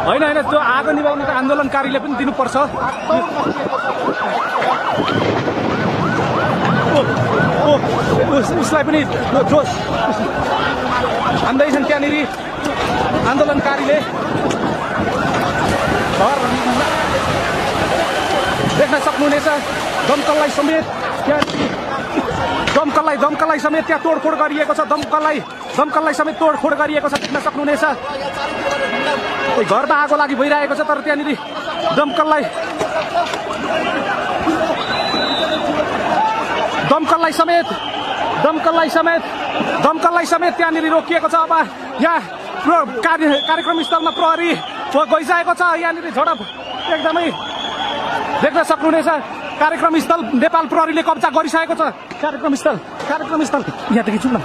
होइन होइन त्यो आगो निभाउने त आन्दोलनकारीले पनि दिनुपर्छ। उसलाई पनि जोस हान्दैछन् त्यहाँनिर आन्दोलनकारीले। देख्न सक्नुहुनेछ दमकललाई समेत त्यहाँ दमकललाई समेत त्यहाँ तोडफोड गरिएको छ। दमकललाई समेत तोडफोड गरिएको छ देख्न सक्नुहुनेछ। घरमा आगो लागि भइरहेको छ तर त्यहाँनिर दमकललाई समेत त्यहाँनिर रोकिएको छ। अब यहाँ कार्यक्रम स्थलमा प्रहरी गइसकेको छ। यहाँनिर झडप एकदमै देख्न सक्नुहुनेछ। कार्यक्रम स्थल नेपाल प्रहरीले कब्जा गरिसकेको छ। कार्यक्रम स्थल यहाँदेखि जाउँ न।